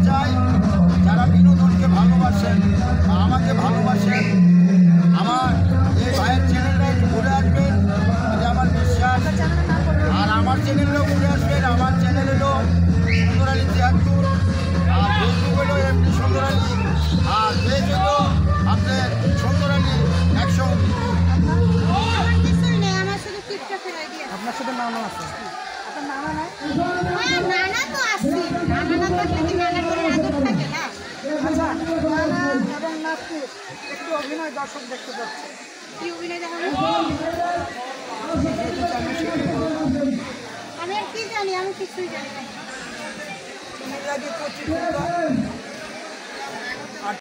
চাই যারা বিনোদনকে ভালোবাসেন বা আমাকে ভালোবাসেন, আমার এই ভাইয়ের চ্যানেলটা একটু ঘুরে আসবেন, এটা আমার বিশ্বাস। আর আমার চ্যানেলটাও ঘুরে আসবেন। আমার চ্যানেল হলো সুন্দরালী 73, আর ফেসবুক হলো এমনি সুন্দরালী, আর পেজ হলো আপনার সুন্দরালী 119। আপনার সাথে নানা আছে? আপনার নানা নাই? নানা তো আছে, নানা না থাকলে কি নানা করে আদর থাকে না? আচ্ছা, নানা এবং নাতি একটু অভিনয় দর্শক দেখতে পাচ্ছে। কি অভিনয় দেখানো? আমি আর কি জানি, আমি কিছুই জানি না। তুমি লাগে 25